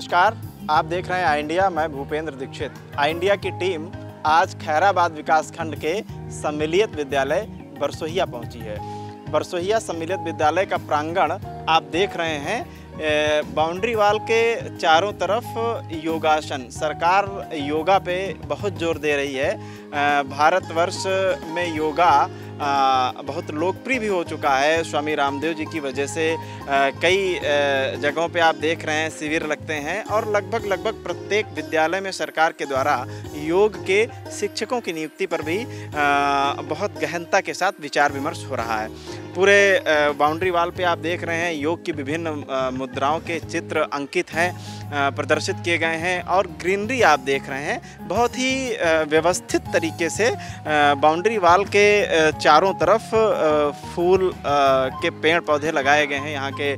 नमस्कार, आप देख रहे हैं आई इंडिया। मैं भूपेंद्र दीक्षित। आई इंडिया की टीम आज खैराबाद विकासखंड के सम्मिलित विद्यालय बरसोहिया पहुंची है। बरसोहिया सम्मिलित विद्यालय का प्रांगण आप देख रहे हैं। बाउंड्री वाल के चारों तरफ योगासन, सरकार योगा पे बहुत जोर दे रही है। भारतवर्ष में योगा बहुत लोकप्रिय भी हो चुका है। स्वामी रामदेव जी की वजह से कई जगहों पे आप देख रहे हैं शिविर लगते हैं और लगभग प्रत्येक विद्यालय में सरकार के द्वारा योग के शिक्षकों की नियुक्ति पर भी बहुत गहनता के साथ विचार विमर्श हो रहा है। पूरे बाउंड्री वाल पे आप देख रहे हैं योग की विभिन्न मुद्राओं के चित्र अंकित हैं, प्रदर्शित किए गए हैं और ग्रीनरी आप देख रहे हैं। बहुत ही व्यवस्थित तरीके से बाउंड्री वाल के चारों तरफ फूल के पेड़ पौधे लगाए गए हैं यहाँ के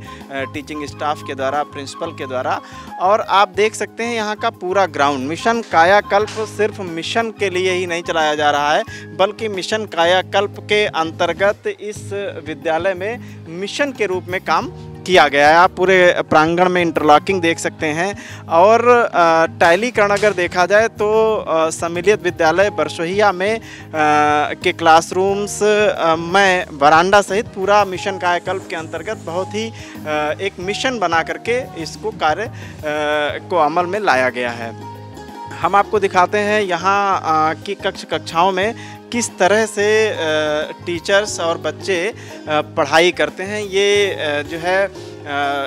टीचिंग स्टाफ के द्वारा, प्रिंसिपल के द्वारा। और आप देख सकते हैं यहाँ का पूरा ग्राउंड मिशन कायाकल्प सिर्फ मिशन के लिए ही नहीं चलाया जा रहा है, बल्कि मिशन कायाकल्प के अंतर्गत इस विद्यालय में मिशन के रूप में काम किया गया है। आप पूरे प्रांगण में इंटरलॉकिंग देख सकते हैं। और टाइलीकरण अगर देखा जाए तो सम्मिलित विद्यालय बरसोहिया में के क्लासरूम्स में बरांडा सहित पूरा मिशन कायाकल्प के अंतर्गत बहुत ही एक मिशन बना करके इसको कार्य को अमल में लाया गया है। हम आपको दिखाते हैं यहाँ की कक्षाओं में किस तरह से टीचर्स और बच्चे पढ़ाई करते हैं। ये जो है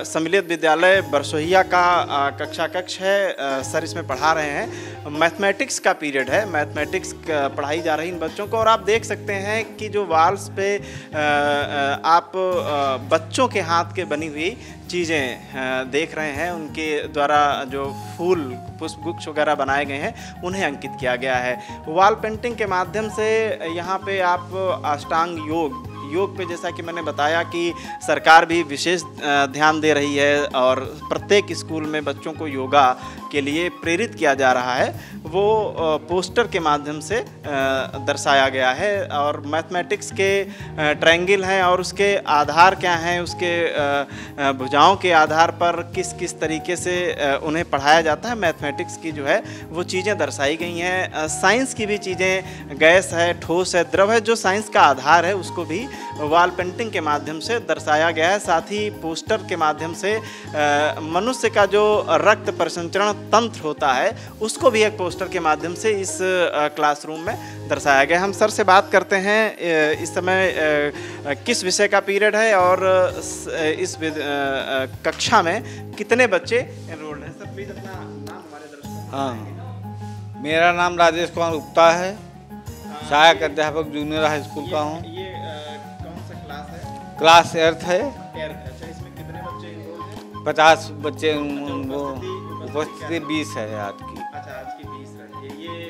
सम्मिलित विद्यालय बरसोहिया का कक्ष है। सर इसमें पढ़ा रहे हैं। मैथमेटिक्स का पीरियड है, मैथमेटिक्स पढ़ाई जा रही इन बच्चों को। और आप देख सकते हैं कि जो वाल्स पे आप बच्चों के हाथ के बनी हुई चीज़ें देख रहे हैं, उनके द्वारा जो फूल पुष्पगुच्छ वगैरह बनाए गए हैं उन्हें अंकित किया गया है। वॉल पेंटिंग के माध्यम से यहाँ पे आप अष्टांग योग पे, जैसा कि मैंने बताया कि सरकार भी विशेष ध्यान दे रही है और प्रत्येक स्कूल में बच्चों को योगा के लिए प्रेरित किया जा रहा है, वो पोस्टर के माध्यम से दर्शाया गया है। और मैथमेटिक्स के ट्रायंगल हैं और उसके आधार क्या हैं, उसके भुजाओं के आधार पर किस किस तरीके से उन्हें पढ़ाया जाता है, मैथमेटिक्स की जो है वो चीज़ें दर्शाई गई हैं। साइंस की भी चीज़ें, गैस है, ठोस है, द्रव है, जो साइंस का आधार है उसको भी वॉल पेंटिंग के माध्यम से दर्शाया गया है। साथ ही पोस्टर के माध्यम से मनुष्य का जो रक्त परिसंचरण तंत्र होता है उसको भी एक पोस्टर के माध्यम से इस क्लासरूम में दर्शाया गया। हम सर से बात करते हैं इस समय किस विषय का पीरियड है और इस कक्षा में कितने बच्चे एनरोल्ड हैं। सर प्लीज अपना नाम हमारे दर्शकों। हाँ, मेरा नाम राजेश कुमार गुप्ता है, सहायक अध्यापक जूनियर हाई स्कूल का हूँ। ये कौन सा क्लास है? क्लास 8th है। अच्छा, इसमें कितने बच्चे एनरोल्ड हैं? 50 बच्चे, उपस्थिति 20 है आज की। अच्छा, आज की 20 है। ये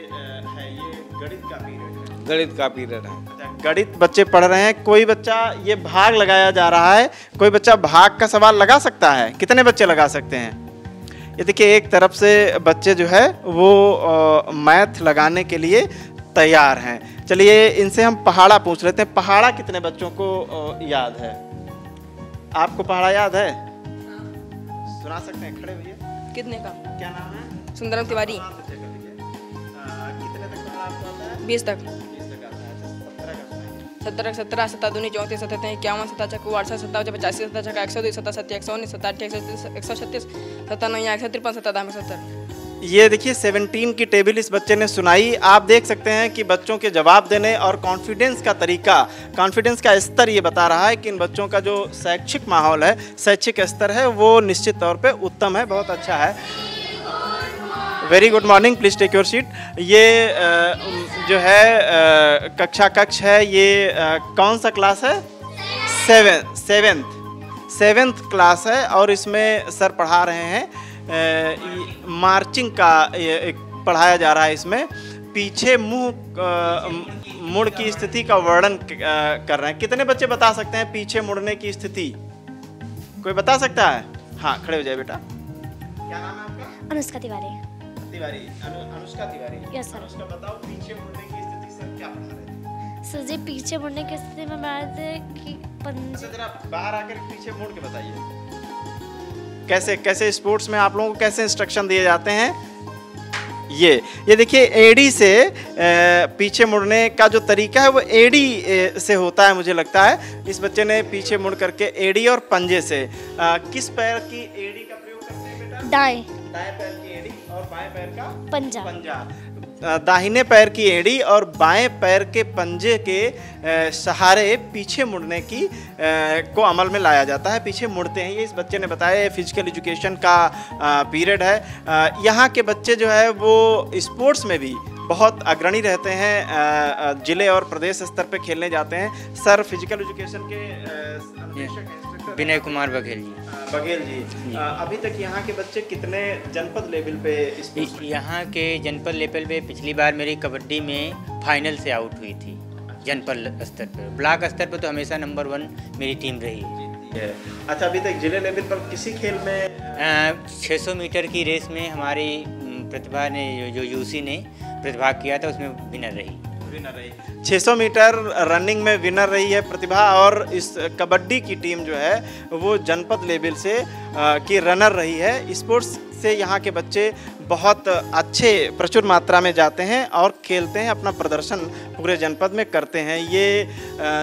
गणित का पीरियड है। गणित का पीरियड है। अच्छा, गणित बच्चे पढ़ रहे हैं। कोई बच्चा, ये भाग लगाया जा रहा है, कोई बच्चा भाग का सवाल लगा सकता है? कितने बच्चे लगा सकते हैं? ये देखिए, एक तरफ से बच्चे जो है वो मैथ लगाने के लिए तैयार हैं। चलिए इनसे हम पहाड़ा पूछ लेते हैं। पहाड़ा कितने बच्चों को याद है? आपको पहाड़ा याद है? सुना सकते हैं? खड़े भैया। कितने का? क्या नाम है? सुंदरम तिवारी। कितने तक पढ़ा आपको आता है? 20 तक। 20 तक आता है। 17 का सुनाइए। 17 17 7 दूनी 34 77 51 7 6 68 57 85 7 102 77 119 77 136 97 153 77 70। ये देखिए 17 की टेबल इस बच्चे ने सुनाई। आप देख सकते हैं कि बच्चों के जवाब देने और कॉन्फिडेंस का तरीका, कॉन्फिडेंस का स्तर ये बता रहा है कि इन बच्चों का जो शैक्षिक माहौल है, शैक्षिक स्तर है, वो निश्चित तौर पे उत्तम है, बहुत अच्छा है। Very good morning, please take your seat. ये जो है कक्ष है। ये कौन सा क्लास है? सेवेंथ क्लास है और इसमें सर पढ़ा रहे हैं। मार्चिंग का पढ़ाया जा रहा है। इसमें पीछे मुड़ की स्थिति का वर्णन कर रहे हैं। कितने बच्चे बता सकते हैं पीछे मुड़ने की स्थिति? कोई बता सकता है? हाँ, खड़े हो जाए बेटा। क्या नाम है आपका? अनुष्का तिवारी। अनुष्का तिवारी। Yes sir. अनुष्का, बताओ पीछे मुड़ने की स्थिति सर क्या पढ़ा रहे थे? सर जी पीछे मुड़ने की स्थिति में बता रहे थे कि जरा बाहर आकर पीछे मुड़ के बताइए। कैसे कैसे स्पोर्ट्स में आप लोगों को कैसे इंस्ट्रक्शन दिए जाते हैं? ये देखिए, एड़ी से पीछे मुड़ने का जो तरीका है वो एड़ी से होता है मुझे लगता है। इस बच्चे ने पीछे मुड़ करके एड़ी और पंजे से किस पैर की एड़ी का प्रयोग करते हैं बेटा? दाएं पैर की एड़ी और बाएं पैर का पंजा। दाहिने पैर की एड़ी और बाएं पैर के पंजे के सहारे पीछे मुड़ने की को अमल में लाया जाता है, पीछे मुड़ते हैं। ये इस बच्चे ने बताया। फिजिकल एजुकेशन का पीरियड है। यहाँ के बच्चे जो है वो स्पोर्ट्स में भी बहुत अग्रणी रहते हैं, जिले और प्रदेश स्तर पे खेलने जाते हैं। सर फिजिकल एजुकेशन के विनय कुमार बघेल जी। अभी तक यहाँ के बच्चे कितने जनपद लेवल पे यहाँ के जनपद लेवल पे पिछली बार मेरी कबड्डी में फाइनल से आउट हुई थी। जनपद स्तर पर, ब्लॉक स्तर पर तो हमेशा नंबर 1 मेरी टीम रही है। अच्छा, अभी तक जिले लेवल पर किसी खेल में 600 मीटर की रेस में हमारी प्रतिभा ने जो यूसी ने प्रतिभाग किया था उसमें विनर रही। 600 मीटर रनिंग में विनर रही है प्रतिभा, और इस कबड्डी की टीम जो है वो जनपद लेवल से की रनर रही है। स्पोर्ट्स से यहाँ के बच्चे बहुत अच्छे प्रचुर मात्रा में जाते हैं और खेलते हैं, अपना प्रदर्शन पूरे जनपद में करते हैं। ये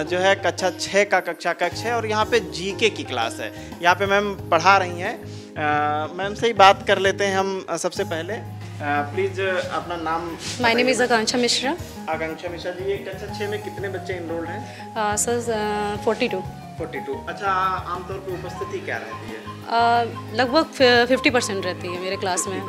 जो है कक्षा 6 का कक्ष है और यहाँ पे जीके की क्लास है। यहाँ पे मैम पढ़ा रही हैं। मैम से ही बात कर लेते हैं हम सबसे पहले। प्लीज अपना नाम। माय नेम इज़ आकांक्षा मिश्रा। आकांक्षा मिश्रा जी, ये कक्षा 6 में कितने बच्चे इनरोल्ड हैं? सर 42। अच्छा, आमतौर पे उपस्थिति क्या रहती है? लगभग 50% रहती है मेरे क्लास में।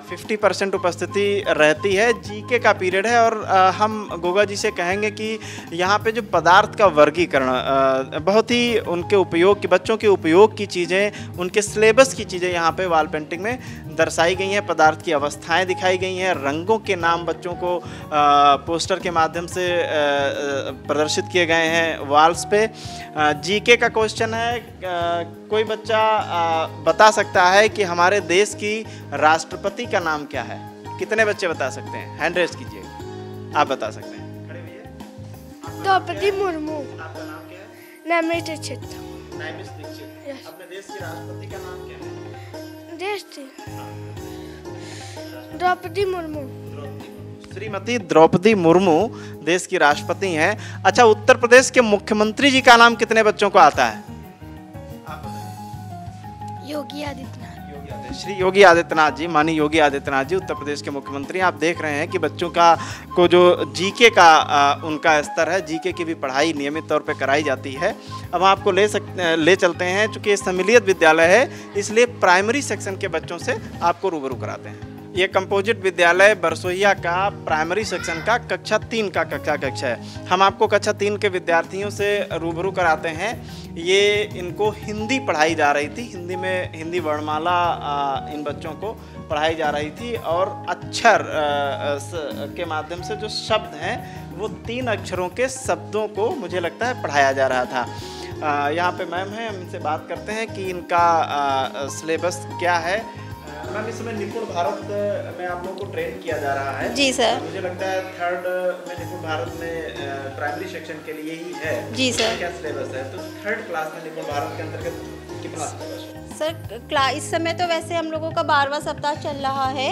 50% उपस्थिति रहती है। जीके का पीरियड है और हम गोगा जी से कहेंगे कि यहाँ पे जो पदार्थ का वर्गीकरण बहुत ही उनके उपयोग की, बच्चों के उपयोग की चीज़ें, उनके सिलेबस की चीज़ें यहाँ पे वॉल पेंटिंग में दर्शाई गई हैं। पदार्थ की अवस्थाएं दिखाई गई हैं, रंगों के नाम बच्चों को पोस्टर के माध्यम से प्रदर्शित किए गए हैं वॉल्स पे। जीके का क्वेश्चन है, कोई बच्चा बता सकता है कि हमारे देश की राष्ट्रपति का नाम क्या है? कितने बच्चे बता सकते हैं? हैंड रेज कीजिए। आप बता सकते हैं। खड़े भैया। द्रौपदी मुर्मू। आपका नाम क्या है? नैमिष दीक्षित। अपने देश की राष्ट्रपति का नाम क्या है? द्रौपदी मुर्मू। श्रीमती द्रौपदी मुर्मू देश की राष्ट्रपति हैं। अच्छा, उत्तर प्रदेश के मुख्यमंत्री जी का नाम कितने बच्चों को आता है? योगी आदित्यनाथ। श्री योगी आदित्यनाथ जी, माननीय योगी आदित्यनाथ जी उत्तर प्रदेश के मुख्यमंत्री। आप देख रहे हैं कि बच्चों को जो जीके का उनका स्तर है, जीके की भी पढ़ाई नियमित तौर पे कराई जाती है। अब आपको ले चलते हैं, चूँकि ये सम्मिलित विद्यालय है इसलिए प्राइमरी सेक्शन के बच्चों से आपको रूबरू कराते हैं। ये कंपोजिट विद्यालय बरसोहिया का प्राइमरी सेक्शन का कक्षा 3 का कक्ष है। हम आपको कक्षा 3 के विद्यार्थियों से रूबरू कराते हैं। ये इनको हिंदी पढ़ाई जा रही थी, हिंदी वर्णमाला इन बच्चों को पढ़ाई जा रही थी और अक्षर के माध्यम से जो शब्द हैं वो 3 अक्षरों के शब्दों को मुझे लगता है पढ़ाया जा रहा था। यहाँ पे मैम हैं, हम इनसे बात करते हैं कि इनका सिलेबस क्या है। मैम, इस समय निपुण भारत में आप लोगों को ट्रेन किया जा रहा है। जी सर। मुझे लगता है 3rd में निपुण भारत में प्राइमरी सेक्शन के लिए ही है। जी सर। क्या सिलेबस है? तो 3rd क्लास में निपुण भारत के अंतर्गत कितना सिलेबस है? सर इस समय तो वैसे हम लोगों का 12वां सप्ताह चल रहा है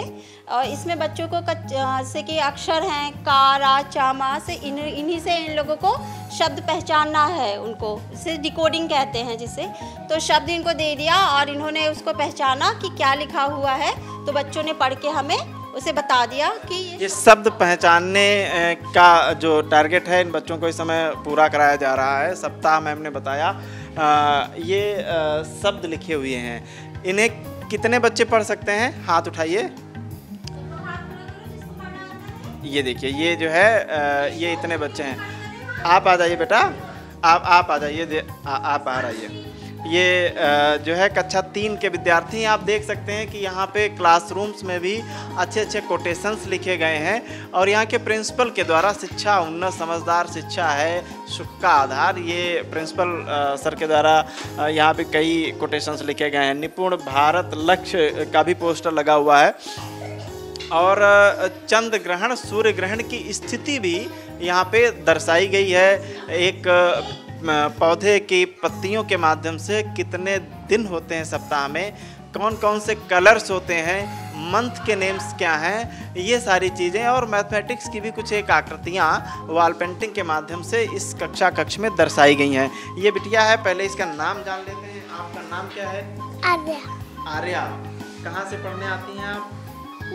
और इसमें बच्चों को जैसे कि अक्षर हैं का, रा, चा, मा से इन्हीं से इन लोगों को शब्द पहचानना है। उनको इसे डिकोडिंग कहते हैं जिसे। तो शब्द इनको दे दिया और इन्होंने उसको पहचाना कि क्या लिखा हुआ है, तो बच्चों ने पढ़ के हमें उसे बता दिया कि ये शब्द पहचानने का जो टारगेट है इन बच्चों को इस समय पूरा कराया जा रहा है। सप्ताह मैम ने बताया ये शब्द लिखे हुए हैं। इन्हें कितने बच्चे पढ़ सकते हैं? हाथ उठाइए। ये देखिए, ये जो है ये इतने बच्चे हैं। आप आ जाइए बेटा, आप आ जाइए, आप आ रहिए। ये जो है कक्षा 3 के विद्यार्थी हैं। आप देख सकते हैं कि यहाँ पे क्लासरूम्स में भी अच्छे अच्छे कोटेशंस लिखे गए हैं और यहाँ के प्रिंसिपल के द्वारा शिक्षा उन्नत समझदार शिक्षा है सुख का आधार, ये प्रिंसिपल सर के द्वारा यहाँ पे कई कोटेशंस लिखे गए हैं। निपुण भारत लक्ष्य का भी पोस्टर लगा हुआ है और चंद्र ग्रहण सूर्य ग्रहण की स्थिति भी यहाँ पे दर्शाई गई है। एक पौधे की पत्तियों के माध्यम से कितने दिन होते हैं सप्ताह में, कौन कौन से कलर्स होते हैं, मंथ के नेम्स क्या हैं, ये सारी चीज़ें और मैथमेटिक्स की भी कुछ एक आकृतियाँ वॉल पेंटिंग के माध्यम से इस कक्ष में दर्शाई गई हैं। ये बिटिया है, पहले इसका नाम जान लेते हैं। आपका नाम क्या है? आर्या। आर्या। कहाँ से पढ़ने आती हैं आप?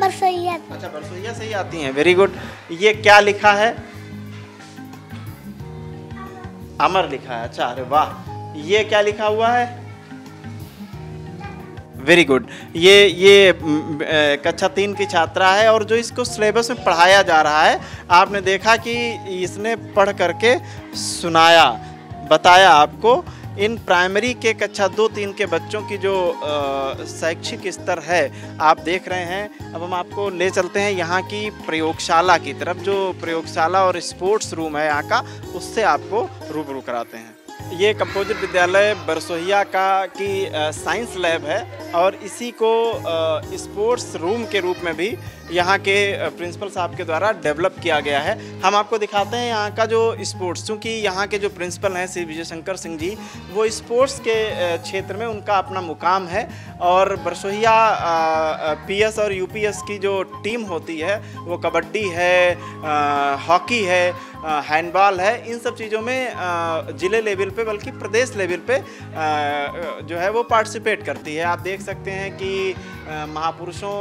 बरसोइया। अच्छा, बरसोइया से ही आती हैं, वेरी गुड। ये क्या लिखा है? अमर लिखा है। अच्छा, अरे वाह। ये क्या लिखा हुआ है? Very good. ये कक्षा 3 की छात्रा है और जो इसको सिलेबस में पढ़ाया जा रहा है, आपने देखा कि इसने पढ़ करके सुनाया, बताया आपको। इन प्राइमरी के कक्षा 2-3 के बच्चों की जो शैक्षिक स्तर है आप देख रहे हैं। अब हम आपको ले चलते हैं यहाँ की प्रयोगशाला की तरफ, जो प्रयोगशाला और स्पोर्ट्स रूम है यहाँ का, उससे आपको रूबरू कराते हैं। ये कंपोजिट विद्यालय बरसोहिया की साइंस लैब है और इसी को स्पोर्ट्स रूम के रूप में भी यहाँ के प्रिंसिपल साहब के द्वारा डेवलप किया गया है। हम आपको दिखाते हैं यहाँ का जो स्पोर्ट्स, क्योंकि यहाँ के जो प्रिंसिपल हैं श्री विजय शंकर सिंह जी, वो स्पोर्ट्स के क्षेत्र में उनका अपना मुकाम है और बरसोहिया पीएस और यूपीएस की जो टीम होती है वो कबड्डी है, हॉकी है, हैंडबॉल है, इन सब चीज़ों में ज़िले लेवल पे बल्कि प्रदेश लेवल पे जो है वो पार्टिसिपेट करती है। आप देख सकते हैं कि महापुरुषों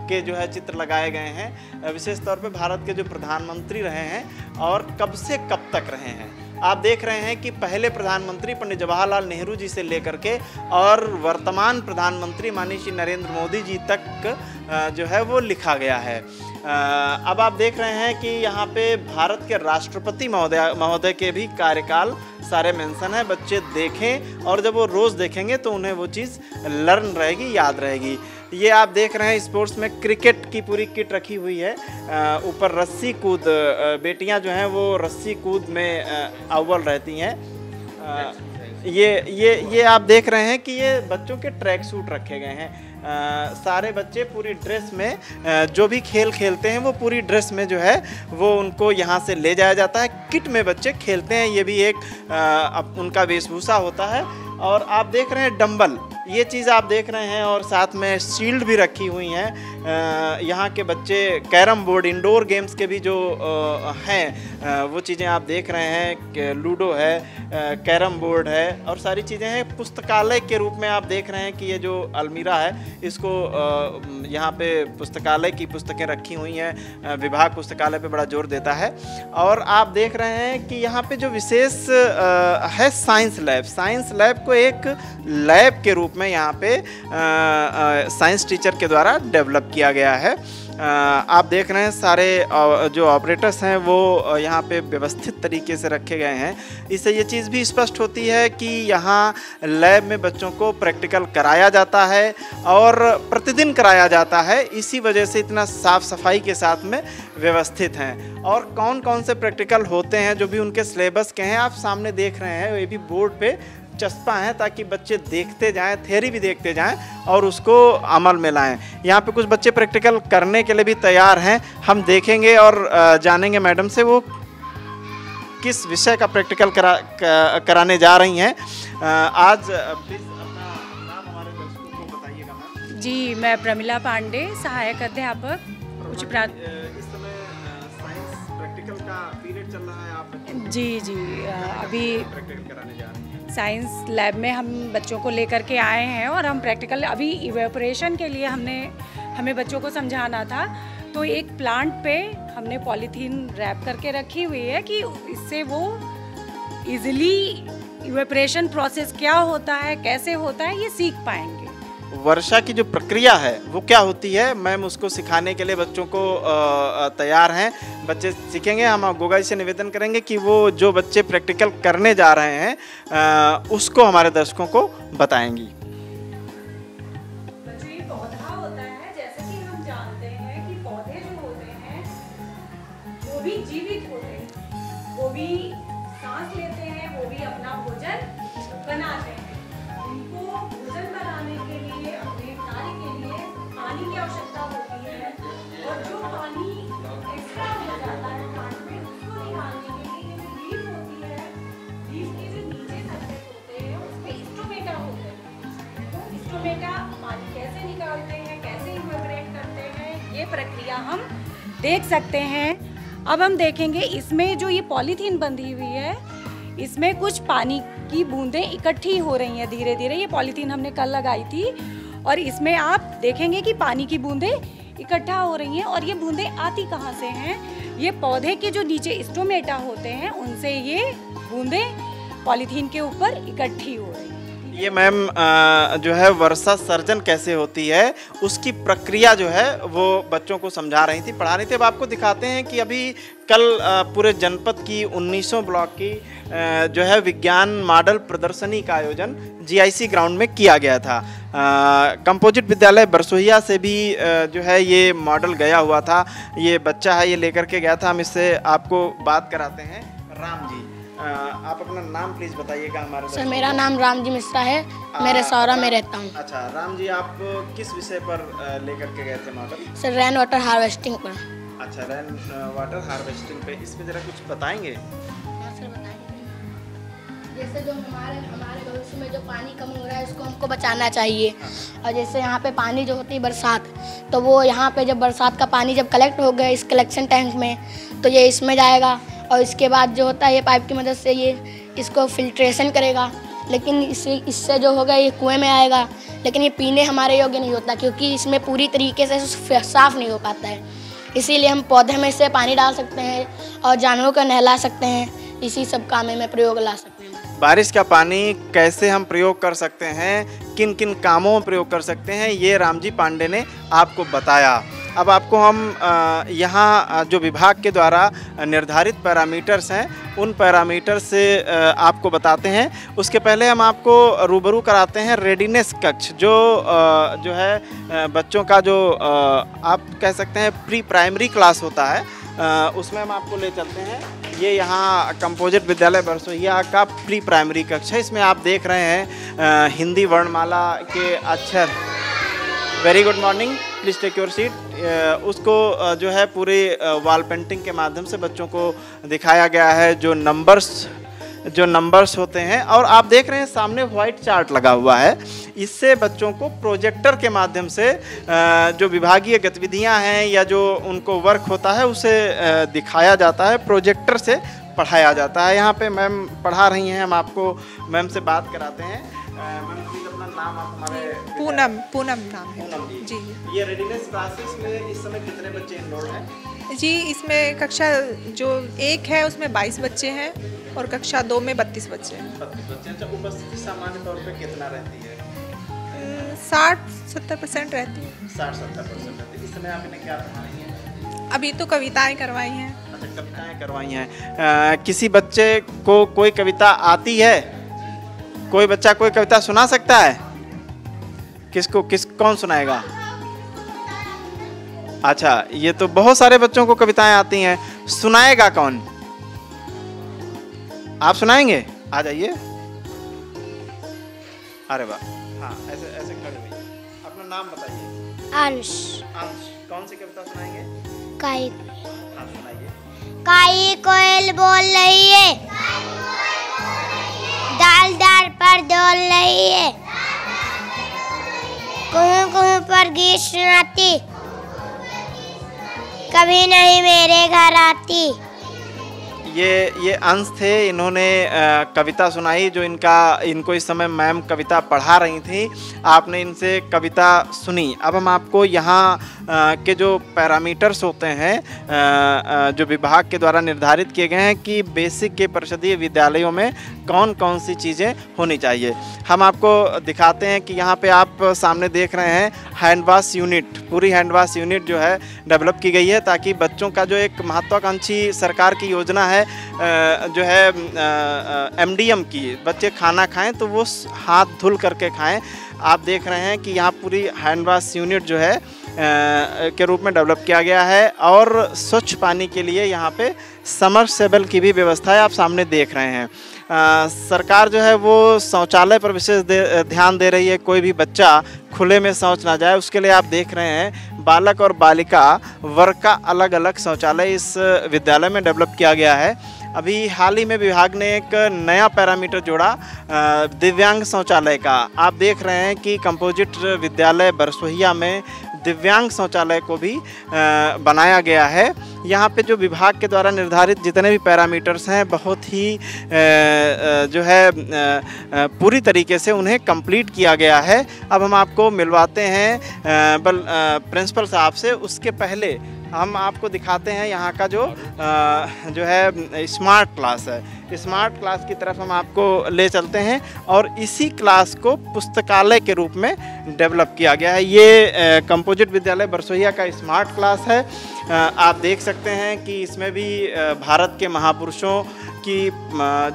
के जो है चित्र लगाए गए हैं, विशेष तौर पे भारत के जो प्रधानमंत्री रहे हैं और कब से कब तक रहे हैं। आप देख रहे हैं कि पहले प्रधानमंत्री पंडित जवाहरलाल नेहरू जी से लेकर के और वर्तमान प्रधानमंत्री माननीय श्री नरेंद्र मोदी जी तक जो है वो लिखा गया है। अब आप देख रहे हैं कि यहाँ पे भारत के राष्ट्रपति महोदय के भी कार्यकाल सारे मेंशन है। बच्चे देखें और जब वो रोज़ देखेंगे तो उन्हें वो चीज़ लर्न रहेगी, याद रहेगी। ये आप देख रहे हैं स्पोर्ट्स में क्रिकेट की पूरी किट रखी हुई है। ऊपर रस्सी कूद, बेटियां जो हैं वो रस्सी कूद में अव्वल रहती हैं। ये आप देख रहे हैं कि ये बच्चों के ट्रैक सूट रखे गए हैं। सारे बच्चे पूरी ड्रेस में जो भी खेल खेलते हैं वो पूरी ड्रेस में जो है वो उनको यहाँ से ले जाया जाता है। किट में बच्चे खेलते हैं, ये भी एक उनका वेशभूषा होता है। और आप देख रहे हैं डंबल, ये चीज़ आप देख रहे हैं और साथ में शील्ड भी रखी हुई हैं। यहाँ के बच्चे कैरम बोर्ड, इंडोर गेम्स के भी जो हैं वो चीज़ें आप देख रहे हैं कि लूडो है, कैरम बोर्ड है और सारी चीज़ें हैं। पुस्तकालय के रूप में आप देख रहे हैं कि ये जो अलमीरा है इसको यहाँ पे पुस्तकालय की पुस्तकें रखी हुई हैं। विभाग पुस्तकालय पे बड़ा जोर देता है। और आप देख रहे हैं कि यहाँ पे जो विशेष है साइंस लैब, साइंस लैब को एक लैब के रूप में यहाँ पे साइंस टीचर के द्वारा डेवलप किया गया है। आप देख रहे हैं सारे जो ऑपरेटर्स हैं वो यहाँ पे व्यवस्थित तरीके से रखे गए हैं। इससे ये चीज़ भी स्पष्ट होती है कि यहाँ लैब में बच्चों को प्रैक्टिकल कराया जाता है और प्रतिदिन कराया जाता है। इसी वजह से इतना साफ़ सफाई के साथ में व्यवस्थित हैं। और कौन कौन से प्रैक्टिकल होते हैं जो भी उनके सिलेबस के हैं आप सामने देख रहे हैं, ये भी बोर्ड पे चस्पा है ताकि बच्चे देखते जाएं, थ्योरी भी देखते जाएं और उसको अमल में लाएं। यहाँ पे कुछ बच्चे प्रैक्टिकल करने के लिए भी तैयार हैं। हम देखेंगे और जानेंगे मैडम से वो किस विषय का प्रैक्टिकल कराने जा रही हैं। आज प्लीज़ अपना नाम हमारे दर्शकों को बताइएगा मैम। जी, मैं प्रमिला पांडे, सहायक अध्यापक उच्च प्राथमिक। इस समय साइंस प्रैक्टिकल का पीरियड चल रहा है, आप जी अभी प्रैक्टिकल कराने जा रहे हैं। साइंस लैब में हम बच्चों को लेकर के आए हैं और हम प्रैक्टिकल अभी इवेपोरेशन के लिए हमें बच्चों को समझाना था। तो एक प्लांट पे हमने पॉलीथीन रैप करके रखी हुई है कि इससे वो इजीली इवेपोरेशन प्रोसेस क्या होता है, कैसे होता है, ये सीख पाएंगे। वर्षा की जो प्रक्रिया है वो क्या होती है, मैम उसको सिखाने के लिए बच्चों को तैयार हैं। बच्चे सीखेंगे। हम गोगा जी से निवेदन करेंगे कि वो जो बच्चे प्रैक्टिकल करने जा रहे हैं उसको हमारे दर्शकों को बताएंगी। बच्चों, ये पौधा होता है, जैसे कि हम जानते हैं कि पौधे जो होते हैं वो भी जीवित होते हैं, वो भी सांस लेते हैं, वो भी अपना भोजन बनाते हैं। उनको भोजन बनाने के लिए, अपने कार्य के लिए पानी की आवश्यकता होती है और जो पानी एक्स्ट्रा हो जाता है प्लांट में उसको निकालने के लिए जो लीफ होती है, लीफ के जो नीचे सरफेस होते हैं उस पे स्टोमेटा होते हैं। बेटा पानी कैसे निकालते हैं, कैसे इवेपोरेट करते हैं, ये प्रक्रिया हम देख सकते हैं। अब हम देखेंगे इसमें जो ये पॉलीथीन बंधी हुई है, इसमें कुछ पानी की बूंदें इकट्ठी हो रही हैं धीरे धीरे। ये पॉलीथीन हमने कल लगाई थी और इसमें आप देखेंगे कि पानी की बूंदें इकट्ठा हो रही हैं। और ये बूंदें आती कहाँ से हैं? ये पौधे के जो नीचे स्टोमेटा होते हैं उनसे ये बूंदें पॉलीथीन के ऊपर इकट्ठी हो रही हैं। ये मैम जो है वर्षा सर्जन कैसे होती है उसकी प्रक्रिया जो है वो बच्चों को समझा रही थी, पढ़ा रही थी। अब आपको दिखाते हैं कि अभी कल पूरे जनपद की 1900 ब्लॉक की जो है विज्ञान मॉडल प्रदर्शनी का आयोजन GIC ग्राउंड में किया गया था। कंपोजिट विद्यालय बरसोहिया से भी जो है ये मॉडल गया हुआ था। ये बच्चा है, ये लेकर के गया था। हम इससे आपको बात कराते हैं। राम जी, आप अपना नाम प्लीज बताइएगा हमारे। सर मेरा नाम रामजी मिश्रा है, मेरे सौरा में रहता हूँ। अच्छा राम जी, आप किस विषय पर लेकर के गए थे model? Sir rain water harvesting पर। अच्छा, रेन वाटर हार्वेस्टिंग पे, इसमें जरा कुछ बताएंगे? हाँ सर बताएंगे। जैसे जो हमारे भविष्य में जो पानी कम हो रहा है उसको हमको बचाना चाहिए। और जैसे यहाँ पे पानी जो होती है बरसात, तो वो यहाँ पे जब बरसात का पानी जब कलेक्ट हो गया इस कलेक्शन टैंक में, तो ये इसमें जाएगा और इसके बाद जो होता है ये पाइप की मदद से ये इसको फिल्ट्रेशन करेगा। लेकिन इससे जो होगा ये कुएं में आएगा, लेकिन ये पीने हमारे योग्य नहीं होता क्योंकि इसमें पूरी तरीके से साफ़ नहीं हो पाता है। इसीलिए हम पौधे में से पानी डाल सकते हैं और जानवरों को नहला सकते हैं, इसी सब काम में प्रयोग ला सकते हैं। बारिश का पानी कैसे हम प्रयोग कर सकते हैं, किन किन कामों में प्रयोग कर सकते हैं, ये रामजी पांडे ने आपको बताया। अब आपको हम यहाँ जो विभाग के द्वारा निर्धारित पैरामीटर्स हैं उन पैरामीटर से आपको बताते हैं। उसके पहले हम आपको रूबरू कराते हैं रेडीनेस कक्ष, जो है बच्चों का जो आप कह सकते हैं प्री प्राइमरी क्लास होता है, उसमें हम आपको ले चलते हैं। ये यहाँ कंपोजिट विद्यालय बरसोहिया का प्री प्राइमरी कक्ष है। इसमें आप देख रहे हैं हिंदी वर्णमाला के अक्षर। Very good morning, please take your seat. उसको जो है पूरे वॉल पेंटिंग के माध्यम से बच्चों को दिखाया गया है जो नंबर्स होते हैं। और आप देख रहे हैं सामने वाइट चार्ट लगा हुआ है। इससे बच्चों को प्रोजेक्टर के माध्यम से जो विभागीय गतिविधियां हैं या जो उनको वर्क होता है उसे दिखाया जाता है, प्रोजेक्टर से पढ़ाया जाता है। यहाँ पे मैम पढ़ा रही हैं, हम आपको मैम से बात कराते हैं। मैम प्लीज अपना नाम, आप हमारे। पूनम नाम है जी। ये रेडीनेस क्लासेस में इस समय कितने बच्चे इनरोल्ड हैं? जी इसमें कक्षा जो 1 है उसमें 22 बच्चे हैं और कक्षा 2 में 32 बच्चे हैं। 32 बच्चे। अच्छा, उपस्थिति सामान्य तौर पे कितना रहती है? 60-70% रहती है। 60-70% रहती है। इस समय आप इन्हें क्या पढ़ाई हैं? अभी तो कविताएं करवाई हैं। अच्छा, कविताएं करवाई हैं। किसी बच्चे को कोई कविता आती है? कोई बच्चा कोई कविता सुना सकता है? कौन सुनाएगा? अच्छा, ये तो बहुत सारे बच्चों को कविताएं आती हैं, सुनाएगा कौन? आप सुनाएंगे? आ जाइए। अरे वाह, हाँ ऐसे ऐसे खड़े हुए। अपना नाम बताइए। अंश। अंश, कौन सी कविता सुनाएंगे? काई। हाँ सुनाइए। काई कोयल बोल रही है, डाल डाल पर डोल रही है, कुहू कुहू पर गीत सुनाती, कभी नहीं मेरे घर आती। ये अंश थे, इन्होंने कविता सुनाई। जो इनको इस समय मैम कविता पढ़ा रही थी, आपने इनसे कविता सुनी। अब हम आपको यहाँ के जो पैरामीटर्स होते हैं जो विभाग के द्वारा निर्धारित किए गए हैं कि बेसिक के परिषदीय विद्यालयों में कौन कौन सी चीज़ें होनी चाहिए, हम आपको दिखाते हैं कि यहाँ पे आप सामने देख रहे हैं हैंड वॉश यूनिट। पूरी हैंड वॉश यूनिट जो है डेवलप की गई है ताकि बच्चों का जो एक महत्वाकांक्षी सरकार की योजना है जो है MDM की, बच्चे खाना खाएं तो वो हाथ धुल करके खाएं। आप देख रहे हैं कि यहाँ पूरी हैंड वॉश यूनिट जो है के रूप में डेवलप किया गया है और स्वच्छ पानी के लिए यहाँ पे समरसेबल की भी व्यवस्था है, आप सामने देख रहे हैं। सरकार जो है वो शौचालय पर विशेष ध्यान दे रही है, कोई भी बच्चा खुले में शौच ना जाए उसके लिए आप देख रहे हैं बालक और बालिका वर्ग का अलग अलग शौचालय इस विद्यालय में डेवलप किया गया है। अभी हाल ही में विभाग ने एक नया पैरामीटर जोड़ा दिव्यांग शौचालय का। आप देख रहे हैं कि कंपोजिट विद्यालय बरसोहिया में दिव्यांग शौचालय को भी बनाया गया है। यहाँ पे जो विभाग के द्वारा निर्धारित जितने भी पैरामीटर्स हैं बहुत ही जो है पूरी तरीके से उन्हें कंप्लीट किया गया है। अब हम आपको मिलवाते हैं प्रिंसिपल साहब से। उसके पहले हम आपको दिखाते हैं यहाँ का जो है स्मार्ट क्लास है। स्मार्ट क्लास की तरफ हम आपको ले चलते हैं और इसी क्लास को पुस्तकालय के रूप में डेवलप किया गया है। ये कंपोजिट विद्यालय बरसोहिया का स्मार्ट क्लास है। आप देख सकते हैं कि इसमें भी भारत के महापुरुषों की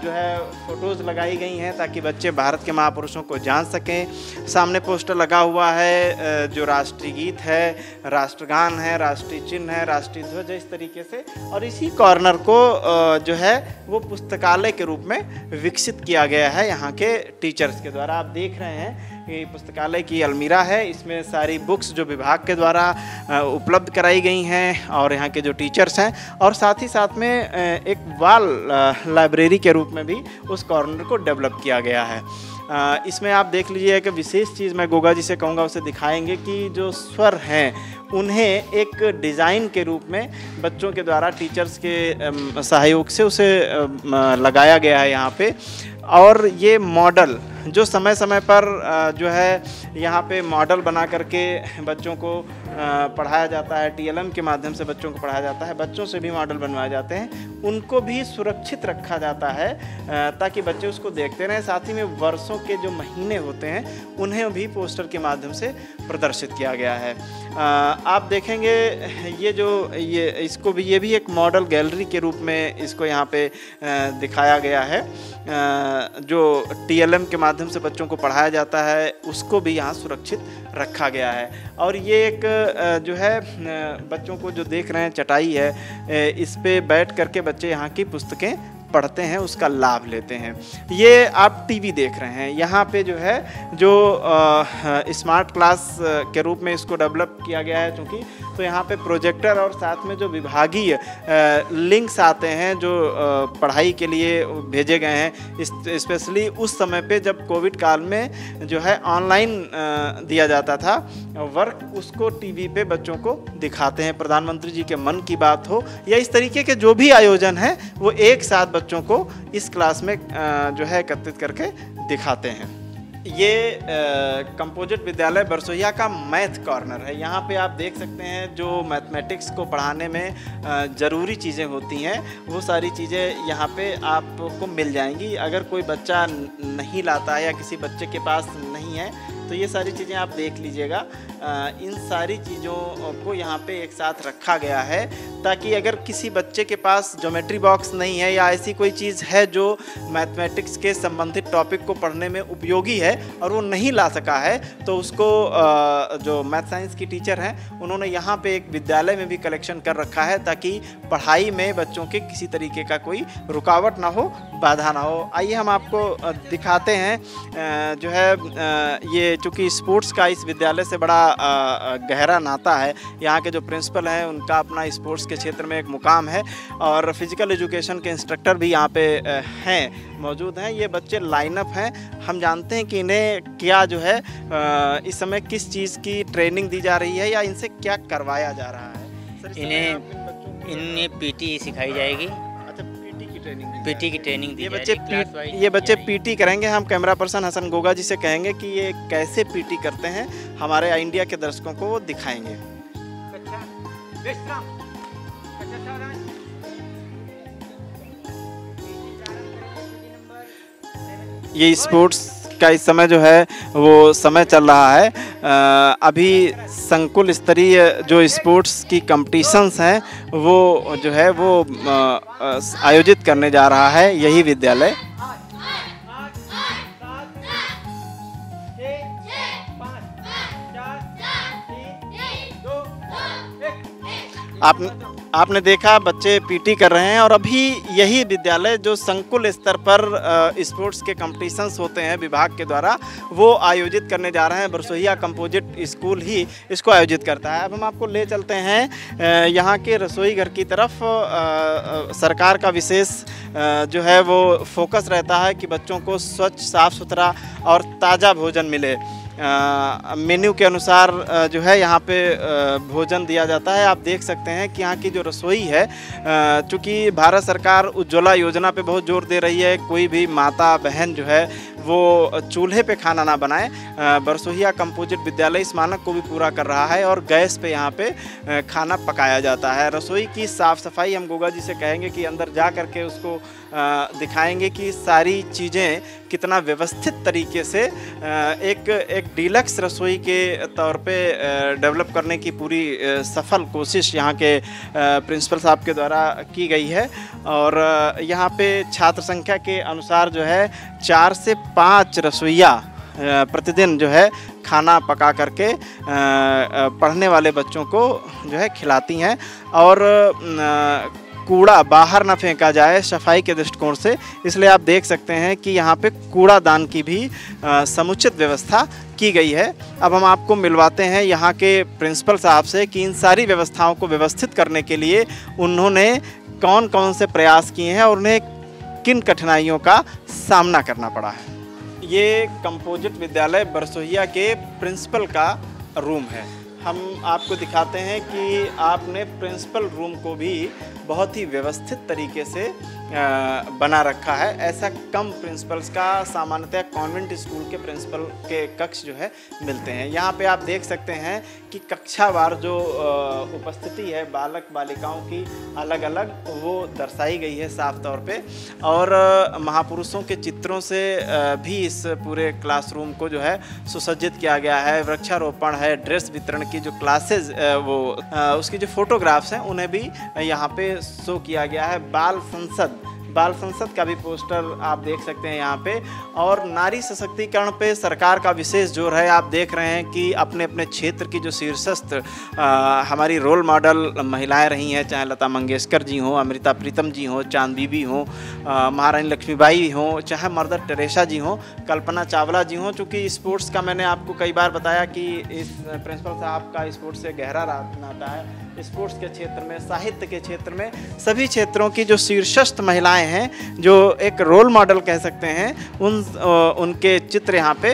जो है फ़ोटोज़ लगाई गई हैं ताकि बच्चे भारत के महापुरुषों को जान सकें। सामने पोस्टर लगा हुआ है जो राष्ट्रीय गीत है, राष्ट्रगान है, राष्ट्रीय चिन्ह है, राष्ट्रीय ध्वज है, इस तरीके से। और इसी कॉर्नर को जो है वो पुस्तकालय के रूप में विकसित किया गया है यहाँ के टीचर्स के द्वारा। आप देख रहे हैं कि पुस्तकालय की अलमीरा है, इसमें सारी बुक्स जो विभाग के द्वारा उपलब्ध कराई गई हैं और यहाँ के जो टीचर्स हैं, और साथ ही साथ में एक वॉल लाइब्रेरी के रूप में भी उस कॉर्नर को डेवलप किया गया है। इसमें आप देख लीजिए कि विशेष चीज़ मैं गोगा जी से कहूँगा, उसे दिखाएंगे कि जो स्वर हैं उन्हें एक डिज़ाइन के रूप में बच्चों के द्वारा टीचर्स के सहयोग से उसे लगाया गया है यहाँ पे। और ये मॉडल जो समय समय पर जो है यहाँ पे मॉडल बना करके बच्चों को पढ़ाया जाता है, टीएलएम के माध्यम से बच्चों को पढ़ाया जाता है, बच्चों से भी मॉडल बनवाए जाते हैं, उनको भी सुरक्षित रखा जाता है ताकि बच्चे उसको देखते रहें। साथ ही में वर्षों के जो महीने होते हैं उन्हें भी पोस्टर के माध्यम से प्रदर्शित किया गया है। आप देखेंगे ये भी एक मॉडल गैलरी के रूप में इसको यहाँ पे दिखाया गया है। जो टीएलएम के माध्यम से बच्चों को पढ़ाया जाता है उसको भी यहाँ सुरक्षित रखा गया है। और ये एक जो है बच्चों को जो देख रहे हैं चटाई है, इस पे बैठ करके बच्चे यहाँ की पुस्तकें पढ़ते हैं, उसका लाभ लेते हैं। ये आप टीवी देख रहे हैं, यहाँ पे जो है जो स्मार्ट क्लास के रूप में इसको डेवलप किया गया है क्योंकि तो यहाँ पे प्रोजेक्टर और साथ में जो विभागीय लिंक्स आते हैं जो पढ़ाई के लिए भेजे गए हैं, स्पेशली उस समय पे जब कोविड काल में जो है ऑनलाइन दिया जाता था वर्क, उसको टीवी पे बच्चों को दिखाते हैं। प्रधानमंत्री जी के मन की बात हो या इस तरीके के जो भी आयोजन है वो एक साथ बच्चों को इस क्लास में जो है एकत्रित करके दिखाते हैं। ये कंपोजिट विद्यालय बरसोहिया का मैथ कॉर्नर है। यहाँ पे आप देख सकते हैं जो मैथमेटिक्स को पढ़ाने में ज़रूरी चीज़ें होती हैं वो सारी चीज़ें यहाँ पे आपको मिल जाएंगी। अगर कोई बच्चा नहीं लाता है या किसी बच्चे के पास नहीं है तो ये सारी चीज़ें आप देख लीजिएगा। इन सारी चीज़ों को यहाँ पे एक साथ रखा गया है ताकि अगर किसी बच्चे के पास ज्योमेट्री बॉक्स नहीं है या ऐसी कोई चीज़ है जो मैथमेटिक्स के संबंधित टॉपिक को पढ़ने में उपयोगी है और वो नहीं ला सका है तो उसको जो मैथ साइंस की टीचर हैं उन्होंने यहाँ पे एक विद्यालय में भी कलेक्शन कर रखा है ताकि पढ़ाई में बच्चों के किसी तरीके का कोई रुकावट ना हो, बाधा ना हो। आइए हम आपको दिखाते हैं जो है ये चूँकि स्पोर्ट्स का इस विद्यालय से बड़ा गहरा नाता है। यहाँ के जो प्रिंसिपल हैं उनका अपना स्पोर्ट्स के क्षेत्र में एक मुकाम है और फिजिकल एजुकेशन के इंस्ट्रक्टर भी यहाँ पे हैं, मौजूद हैं। ये बच्चे लाइनअप हैं। हम जानते हैं कि इन्हें क्या जो है इस समय किस चीज़ की ट्रेनिंग दी जा रही है या इनसे क्या करवाया जा रहा है? इन्हें पीटी सिखाई जाएगी। अच्छा, पीटी की ट्रेनिंग दी जाएगी। ये बच्चे पीटी करेंगे। हम कैमरा पर्सन हसन गोगा जी से कहेंगे कि ये कैसे पीटी करते हैं, हमारे इंडिया के दर्शकों को वो दिखाएंगे। ये स्पोर्ट्स का इस समय जो है वो समय चल रहा है। अभी संकुल स्तरीय जो स्पोर्ट्स की कंपटीशंस हैं वो जो है वो आयोजित करने जा रहा है यही विद्यालय। आपने देखा बच्चे पीटी कर रहे हैं और अभी यही विद्यालय जो संकुल स्तर पर स्पोर्ट्स के कंपटीशंस होते हैं विभाग के द्वारा वो आयोजित करने जा रहे हैं। बरसोहिया कंपोजिट स्कूल ही इसको आयोजित करता है। अब हम आपको ले चलते हैं यहाँ के रसोई घर की तरफ। सरकार का विशेष जो है वो फोकस रहता है कि बच्चों को स्वच्छ, साफ़ सुथरा और ताज़ा भोजन मिले। मेन्यू के अनुसार जो है यहाँ पे भोजन दिया जाता है। आप देख सकते हैं कि यहाँ की जो रसोई है, चूँकि भारत सरकार उज्ज्वला योजना पे बहुत जोर दे रही है, कोई भी माता बहन जो है वो चूल्हे पे खाना ना बनाए। बरसोहिया कंपोजिट विद्यालय इस मानक को भी पूरा कर रहा है और गैस पे यहाँ पे खाना पकाया जाता है। रसोई की साफ़ सफाई हम गोगा जी से कहेंगे कि अंदर जा करके उसको दिखाएंगे कि सारी चीज़ें कितना व्यवस्थित तरीके से एक डीलक्स रसोई के तौर पे डेवलप करने की पूरी सफल कोशिश यहाँ के प्रिंसिपल साहब के द्वारा की गई है। और यहाँ पे छात्र संख्या के अनुसार जो है 4 से 5 रसोइया प्रतिदिन जो है खाना पका करके पढ़ने वाले बच्चों को जो है खिलाती हैं। और कूड़ा बाहर ना फेंका जाए सफाई के दृष्टिकोण से, इसलिए आप देख सकते हैं कि यहाँ पे कूड़ादान की भी समुचित व्यवस्था की गई है। अब हम आपको मिलवाते हैं यहाँ के प्रिंसिपल साहब से कि इन सारी व्यवस्थाओं को व्यवस्थित करने के लिए उन्होंने कौन कौन से प्रयास किए हैं और उन्हें किन कठिनाइयों का सामना करना पड़ा है। ये कंपोजिट विद्यालय बरसोहिया के प्रिंसिपल का रूम है। हम आपको दिखाते हैं कि आपने प्रिंसिपल रूम को भी बहुत ही व्यवस्थित तरीके से बना रखा है। ऐसा कम प्रिंसिपल्स का सामान्यतः कॉन्वेंट स्कूल के प्रिंसिपल के कक्ष जो है मिलते हैं। यहाँ पे आप देख सकते हैं कि कक्षावार जो उपस्थिति है बालक बालिकाओं की अलग अलग वो दर्शाई गई है साफ तौर पे। और महापुरुषों के चित्रों से भी इस पूरे क्लासरूम को जो है सुसज्जित किया गया है। वृक्षारोपण है, ड्रेस वितरण की जो क्लासेज उसकी जो फोटोग्राफ्स हैं उन्हें भी यहाँ पे शो किया गया है। बाल संसद का भी पोस्टर आप देख सकते हैं यहाँ पे। और नारी सशक्तिकरण पे सरकार का विशेष जोर है। आप देख रहे हैं कि अपने अपने क्षेत्र की जो शीर्षस्थ हमारी रोल मॉडल महिलाएं रही हैं, चाहे लता मंगेशकर जी हों, अमृता प्रीतम जी हों, चांद बीबी हों, महारानी लक्ष्मीबाई हों, चाहे मदर टेरेसा जी हों, कल्पना चावला जी हों। चूँकि स्पोर्ट्स का मैंने आपको कई बार बताया कि इस प्रिंसिपल साहब का स्पोर्ट्स से गहरा नाता है। स्पोर्ट्स के क्षेत्र में, साहित्य के क्षेत्र में, सभी क्षेत्रों की जो शीर्षस्थ महिलाएं हैं, जो एक रोल मॉडल कह सकते हैं, उनके चित्र यहाँ पे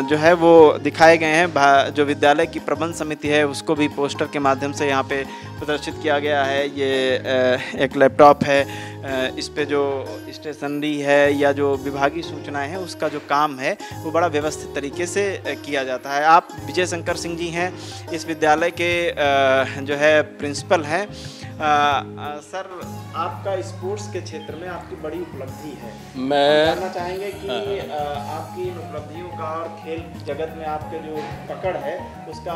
जो है वो दिखाए गए हैं। जो विद्यालय की प्रबंध समिति है उसको भी पोस्टर के माध्यम से यहाँ पे प्रदर्शित किया गया है। ये एक लैपटॉप है, इस पे जो स्टेशनरी है या जो विभागीय सूचनाएं हैं उसका जो काम है वो बड़ा व्यवस्थित तरीके से किया जाता है। आप विजय शंकर सिंह जी हैं, इस विद्यालय के जो है प्रिंसिपल हैं। सर, आपका स्पोर्ट्स के क्षेत्र में आपकी बड़ी उपलब्धि है। मैं जानना चाहेंगे कि आपकी इन उपलब्धियों का और खेल जगत में आपके जो पकड़ है उसका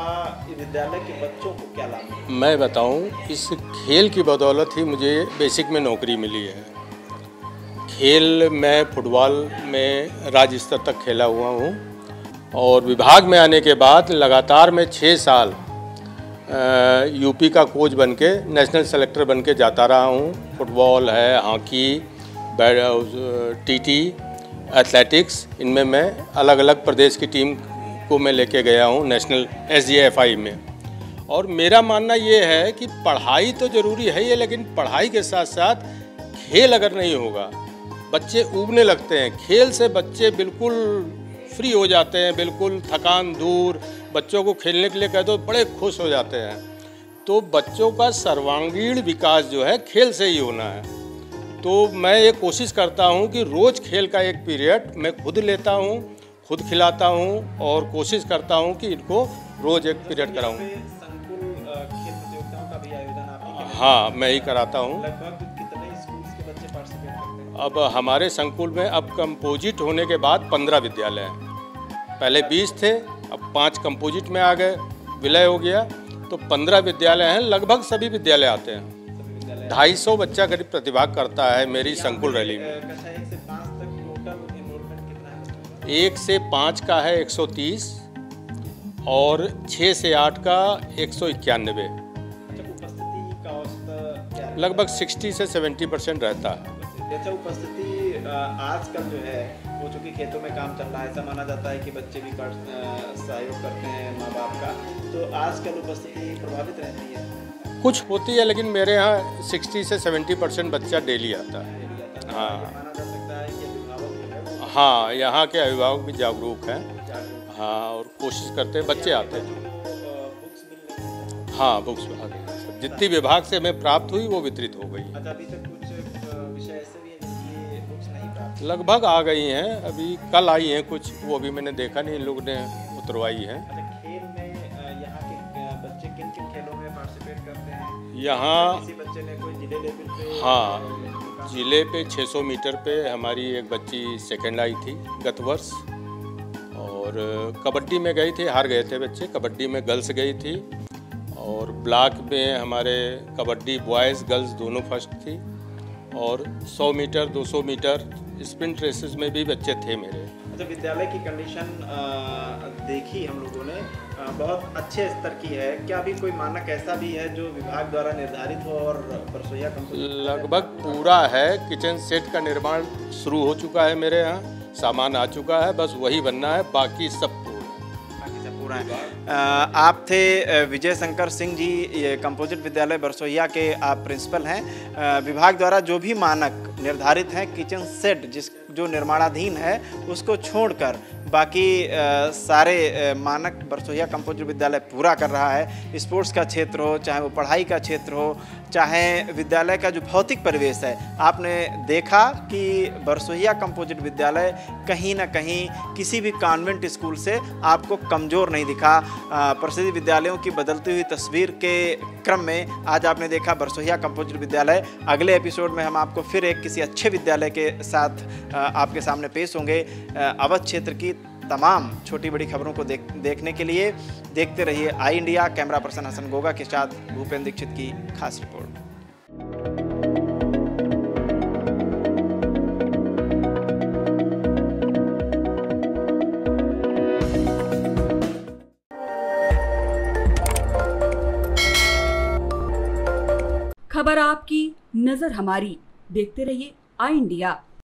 विद्यालय के बच्चों को क्या लाभ है? मैं बताऊं, इस खेल की बदौलत ही मुझे बेसिक में नौकरी मिली है। खेल मैं फुटबॉल में राज्य स्तर तक खेला हुआ हूँ और विभाग में आने के बाद लगातार मैं 6 साल यूपी का कोच बनके नेशनल सेलेक्टर बनके जाता रहा हूँ। फुटबॉल है, हॉकी, टीटी, एथलेटिक्स, इनमें मैं अलग अलग प्रदेश की टीम को मैं लेके गया हूँ नेशनल SJFI में। और मेरा मानना ये है कि पढ़ाई तो ज़रूरी है ये, लेकिन पढ़ाई के साथ साथ खेल अगर नहीं होगा बच्चे ऊबने लगते हैं। खेल से बच्चे बिल्कुल फ्री हो जाते हैं, बिल्कुल थकान दूर। बच्चों को खेलने के लिए कह दो बड़े खुश हो जाते हैं। तो बच्चों का सर्वांगीण विकास जो है खेल से ही होना है। तो मैं ये कोशिश करता हूँ कि रोज़ खेल का एक पीरियड मैं खुद लेता हूँ, खुद खिलाता हूँ और कोशिश करता हूँ कि इनको रोज़ एक पीरियड कराऊँ। संकुल खेल प्रतियोगिताओं का भी आयोजन आप? हाँ, मैं ही कराता हूँ। लगभग कितने स्कूल्स के बच्चे पार्टिसिपेट करते हैं? अब हमारे संकुल में अब कंपोजिट होने के बाद 15 विद्यालय हैं। पहले 20 थे, अब 5 कंपोजिट में आ गए, विलय हो गया, तो 15 विद्यालय हैं। लगभग सभी विद्यालय आते हैं। 250 बच्चा करीब प्रतिभाग करता है मेरी संकुल रैली में। 1 से 5 का है 130 और 6 से 8 का 191। लगभग 60 से 70% रहता है। जैसे उपस्थिति आजकल जो है वो चूँकि खेतों में काम चल रहा है, ऐसा माना जाता है कि बच्चे भी सहयोग करते हैं माँ बाप का, तो आजकल उपस्थिति प्रभावित रहती है। कुछ होती है, लेकिन मेरे यहाँ 60 से 70% बच्चा डेली आता है। हाँ, माना जा सकता है कि अभिभावक जो है हाँ, यहाँ के अभिभावक भी जागरूक हैं। हाँ, और कोशिश करते हैं, बच्चे आते हैं। हाँ, बुक्स आ गई, जितनी विभाग से हमें प्राप्त हुई वो वितरित हो गई। अच्छा, अभी तक कुछ विषय ऐसे भी हैं जिनकी बुक्स नहीं प्राप्त? लगभग आ गई हैं, अभी कल आई हैं कुछ, वो अभी मैंने देखा नहीं, इन लोगों ने उतरवाई हैं। अच्छा, खेल में यहाँ के बच्चे किन किन खेलों में पार्टिसिपेट करते हैं? यहाँ किसी बच्चे ने कोई जिले लेवल पे? हाँ, जिले पे 600 मीटर पे हमारी एक बच्ची सेकंड आई थी गत वर्ष, और कबड्डी में गई थी, हार गए थे बच्चे, कबड्डी में गर्ल्स गई थी, और ब्लॉक में हमारे कबड्डी बॉयज़ गर्ल्स दोनों फर्स्ट थी, और 100 मीटर 200 मीटर स्प्रिंट रेसेस में भी बच्चे थे मेरे। अच्छा, विद्यालय की कंडीशन देखी हम लोगों ने, बहुत अच्छे स्तर की है। क्या अभी कोई मानक ऐसा भी है जो विभाग द्वारा निर्धारित हो और बरसोइया कंपनी? लगभग पूरा है, किचन सेट का निर्माण शुरू हो चुका है मेरे यहाँ, सामान आ चुका है, बस वही बनना है, बाकी सब पूरा है। आप थे विजय शंकर सिंह जी, ये कंपोजिट विद्यालय बरसोइया के आप प्रिंसिपल हैं। विभाग द्वारा जो भी मानक निर्धारित हैं किचन सेट जो निर्माणाधीन है उसको छोड़कर बाकी सारे मानक बरसोइया कंपोजिट विद्यालय पूरा कर रहा है। स्पोर्ट्स का क्षेत्र हो, चाहे वो पढ़ाई का क्षेत्र हो, चाहे विद्यालय का जो भौतिक परिवेश है, आपने देखा कि बरसोइया कंपोजिट विद्यालय कहीं ना कहीं किसी भी कॉन्वेंट स्कूल से आपको कमज़ोर नहीं दिखा। प्रसिद्ध विद्यालयों की बदलती हुई तस्वीर के क्रम में आज आपने देखा बरसोइया कंपोजिट विद्यालय। अगले एपिसोड में हम आपको फिर एक किसी अच्छे विद्यालय के साथ आपके सामने पेश होंगे। अवध क्षेत्र की तमाम छोटी बड़ी खबरों को देखने के लिए देखते रहिए I India. Camera person Hasan Goga के साथ भूपेंद्र दीक्षित की खास रिपोर्ट। खबर आपकी, नजर हमारी। देखते रहिए आई इंडिया।